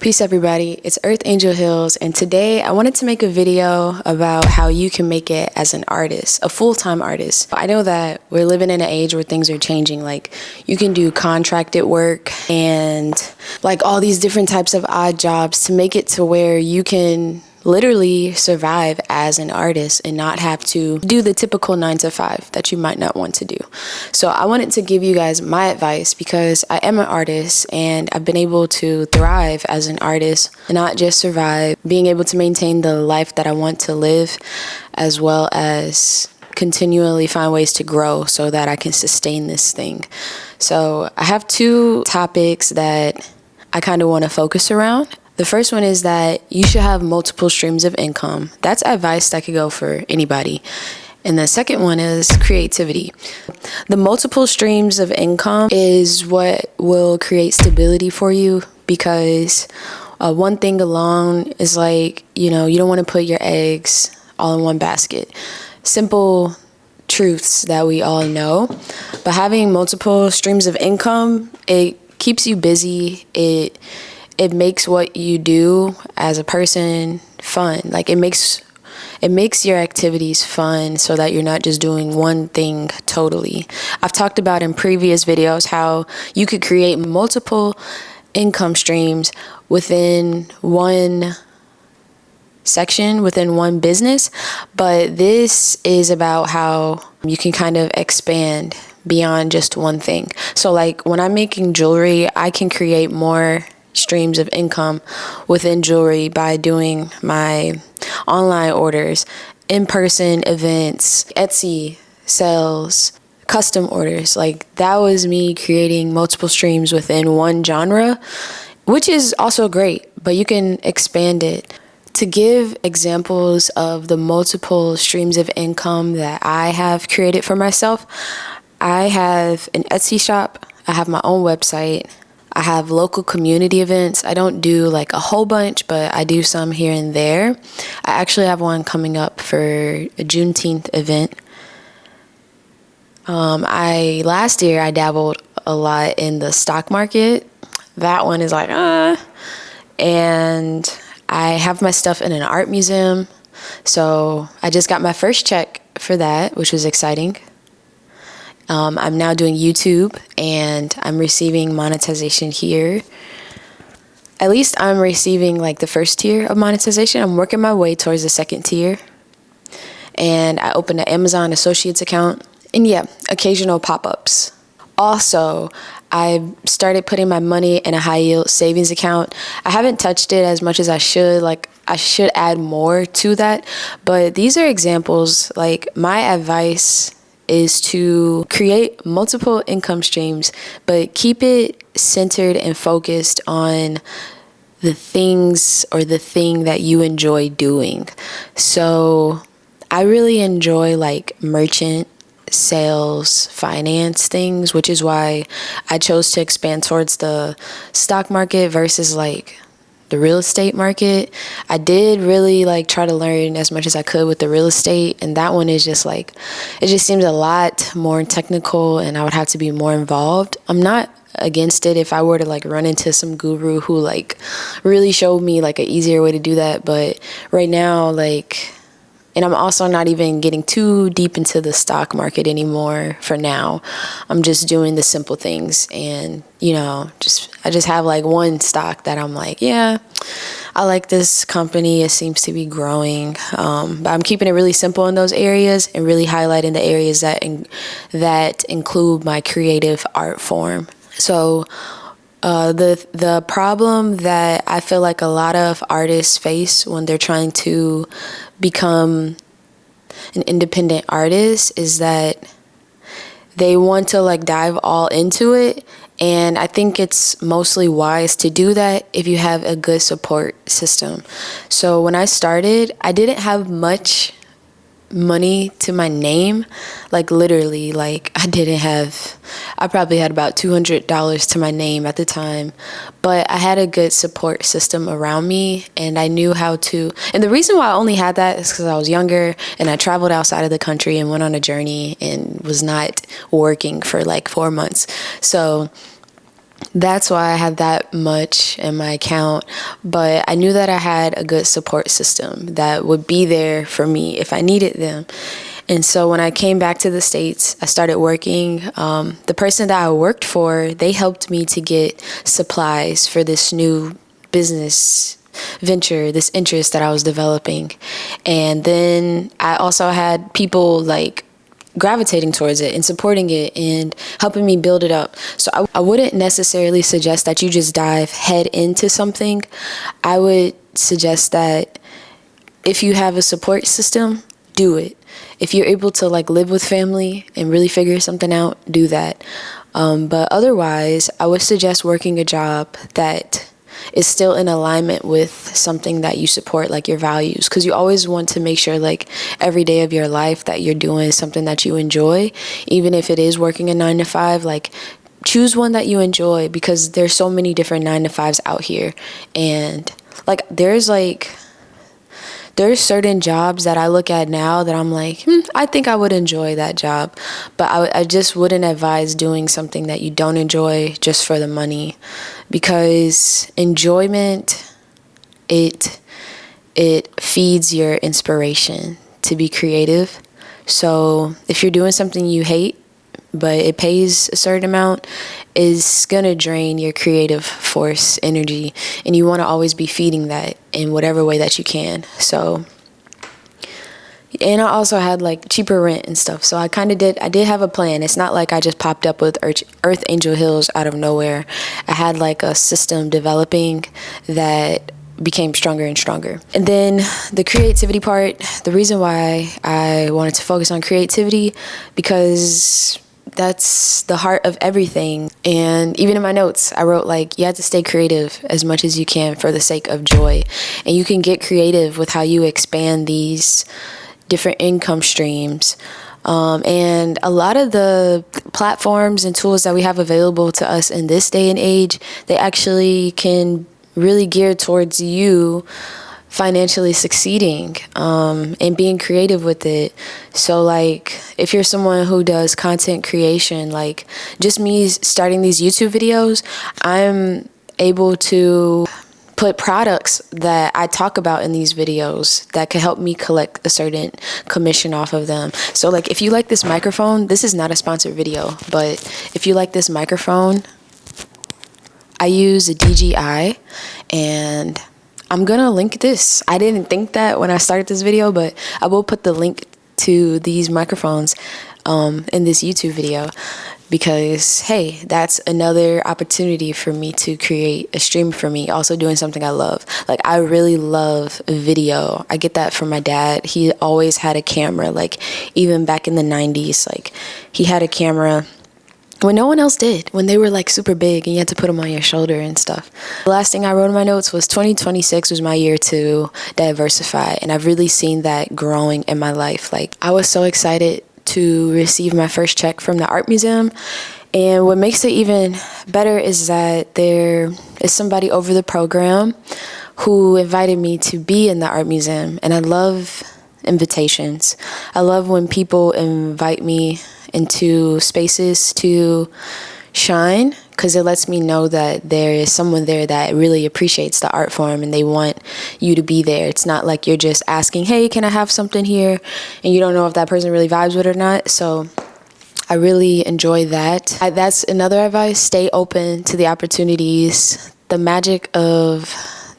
Peace everybody, it's Earth Angel Hills, and today I wanted to make a video about how you can make it as an artist, a full-time artist. I know that we're living in an age where things are changing, like you can do contracted work and like all these different types of odd jobs to make it to where you can literally survive as an artist and not have to do the typical 9-to-5 that you might not want to do. So I wanted to give you guys my advice because I am an artist and I've been able to thrive as an artist and not just survive, being able to maintain the life that I want to live, as well as continually find ways to grow so that I can sustain this thing. So I have two topics that I kind of want to focus around. The first one is that you should have multiple streams of income. That's advice that could go for anybody. And the second one is creativity. The multiple streams of income is what will create stability for you, because one thing alone is like, you don't want to put your eggs all in one basket. Simple truths that we all know. But having multiple streams of income, it keeps you busy. It makes what you do as a person fun. Like it makes your activities fun so that you're not just doing one thing totally. I've talked about in previous videos how you could create multiple income streams within one section, within one business, but this is about how you can kind of expand beyond just one thing. So like when I'm making jewelry, I can create more streams of income within jewelry by doing my online orders, in-person events, Etsy sales, custom orders. Like that was me creating multiple streams within one genre, which is also great, but you can expand it. To give examples of the multiple streams of income that I have created for myself, I have an Etsy shop, I have my own website, I have local community events. I don't do like a whole bunch, but I do some here and there. I actually have one coming up for a Juneteenth event. Last year I dabbled a lot in the stock market. That one is like, and I have my stuff in an art museum. So I just got my first check for that, which was exciting. I'm now doing YouTube and I'm receiving monetization here. At least I'm receiving like the first tier of monetization. I'm working my way towards the second tier. And I opened an Amazon Associates account. And yeah, occasional pop-ups. Also, I started putting my money in a high yield savings account. I haven't touched it as much as I should. Like I should add more to that. But these are examples. Like my advice is to create multiple income streams, but keep it centered and focused on the things or the thing that you enjoy doing. So I really enjoy like merchant sales, finance things, which is why I chose to expand towards the stock market versus like the real estate market. I did really like try to learn as much as I could with the real estate, and that one is just like, it just seems a lot more technical and I would have to be more involved. I'm not against it if I were to like run into some guru who like really showed me like an easier way to do that, but right now like, and I'm also not even getting too deep into the stock market anymore for now. I'm just doing the simple things, and I just have like one stock that I'm like, yeah, I like this company. It seems to be growing. But I'm keeping it really simple in those areas and really highlighting the areas that include my creative art form. So the problem that I feel like a lot of artists face when they're trying to become an independent artist is that they want to like dive all into it. And I think it's mostly wise to do that if you have a good support system. So when I started, I didn't have much money to my name. Like literally, like I probably had about $200 to my name at the time, but I had a good support system around me and I knew how to, and the reason why I only had that is because I was younger and I traveled outside of the country and went on a journey and was not working for like 4 months. So That's why I had that much in my account. But I knew that I had a good support system that would be there for me if I needed them. And so when I came back to the States, I started working. The person that I worked for, they helped me to get supplies for this new business venture, this interest that I was developing. And then I also had people like gravitating towards it and supporting it and helping me build it up. So I wouldn't necessarily suggest that you just dive head into something. I would suggest that if you have a support system, do it. If you're able to like live with family and really figure something out, do that. But otherwise, I would suggest working a job that is still in alignment with something that you support, like your values, because you always want to make sure like every day of your life that you're doing something that you enjoy, even if it is working a 9 to 5. Like, choose one that you enjoy, because there's so many different 9 to 5s out here. And like there's certain jobs that I look at now that I'm like, I think I would enjoy that job. But I just wouldn't advise doing something that you don't enjoy just for the money, because enjoyment, it feeds your inspiration to be creative. So if you're doing something you hate, but it pays a certain amount, is gonna drain your creative force, energy, and you want to always be feeding that in whatever way that you can. So, and I also had like cheaper rent and stuff, so I did have a plan. It's not like I just popped up with Earth Angel Hills out of nowhere. I had like a system developing that became stronger and stronger. And then the creativity part, the reason why I wanted to focus on creativity, because that's the heart of everything. And even in my notes, I wrote like, you have to stay creative as much as you can for the sake of joy. And you can get creative with how you expand these different income streams. And a lot of the platforms and tools that we have available to us in this day and age, they actually can really gear towards you financially succeeding, and being creative with it. So like if you're someone who does content creation, like just me starting these YouTube videos, I'm able to put products that I talk about in these videos that could help me collect a certain commission off of them. So like if you like this microphone, this is not a sponsored video, but if you like this microphone, I use a DJI, and I'm gonna link this. I didn't think that when I started this video, but I will put the link to these microphones in this YouTube video, because hey, that's another opportunity for me to create a stream for me, also doing something I love. Like I really love video. I get that from my dad. He always had a camera, like even back in the 90s, like he had a camera when no one else did, when they were like super big and you had to put them on your shoulder and stuff. The last thing I wrote in my notes was 2026 was my year to diversify, and I've really seen that growing in my life. Like I was so excited to receive my first check from the art museum, and what makes it even better is that there is somebody over the program who invited me to be in the art museum. And I love invitations. I love when people invite me into spaces to shine, because it lets me know that there is someone there that really appreciates the art form and they want you to be there. It's not like you're just asking, hey, can I have something here? And you don't know if that person really vibes with it or not. So I really enjoy that. That's another advice. Stay open to the opportunities. The magic of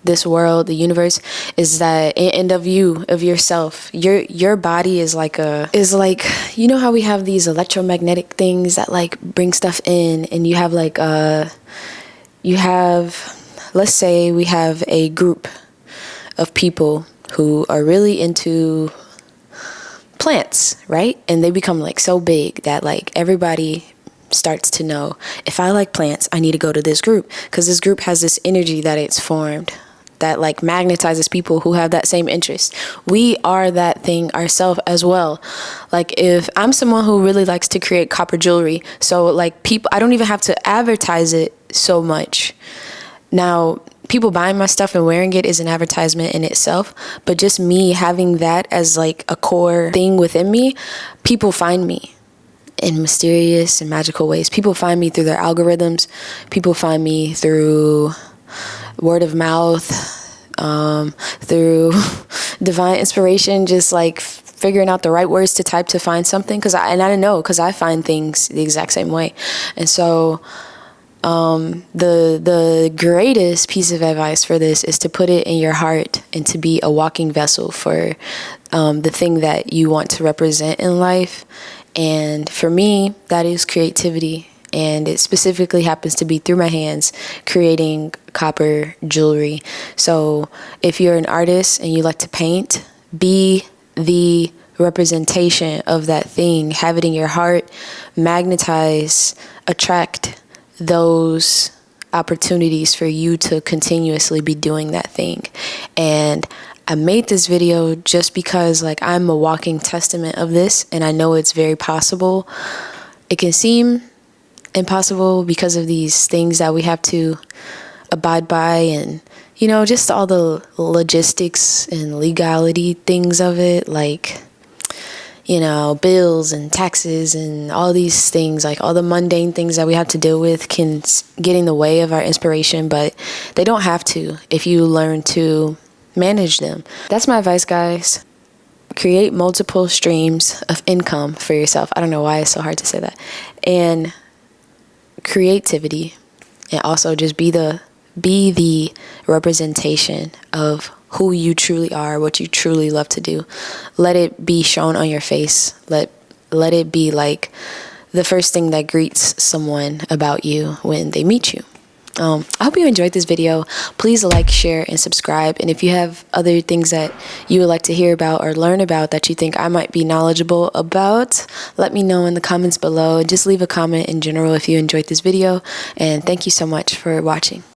this world, the universe, is that end of yourself. Your body is like you know how we have these electromagnetic things that like bring stuff in, and you have like let's say we have a group of people who are really into plants, right? And they become like so big that like everybody starts to know, if I like plants, I need to go to this group, because this group has this energy that it's formed that like magnetizes people who have that same interest. We are that thing ourselves as well. Like if I'm someone who really likes to create copper jewelry, so like people, I don't even have to advertise it so much. Now, people buying my stuff and wearing it is an advertisement in itself, but just me having that as like a core thing within me, people find me. in mysterious and magical ways. People find me through their algorithms. People find me through word of mouth, through divine inspiration, just like figuring out the right words to type to find something. I know, because I find things the exact same way. And so the greatest piece of advice for this is to put it in your heart and to be a walking vessel for the thing that you want to represent in life. And for me, that is creativity. And it specifically happens to be through my hands creating copper jewelry. So if you're an artist and you like to paint, be the representation of that thing. Have it in your heart, magnetize, attract those opportunities for you to continuously be doing that thing. And I made this video just because like I'm a walking testament of this, and I know it's very possible. It can seem impossible because of these things that we have to abide by, and you know, just all the logistics and legality things of it, like, you know, bills and taxes and all these things, like all the mundane things that we have to deal with can get in the way of our inspiration, but they don't have to if you learn to manage them. That's my advice, guys. Create multiple streams of income for yourself. I don't know why it's so hard to say that. And creativity, and also just be the representation of who you truly are, what you truly love to do. Let it be shown on your face. Let it be like the first thing that greets someone about you when they meet you. I hope you enjoyed this video. Please like, share, and subscribe. And if you have other things that you would like to hear about or learn about that you think I might be knowledgeable about, let me know in the comments below. Just leave a comment in general if you enjoyed this video. And thank you so much for watching.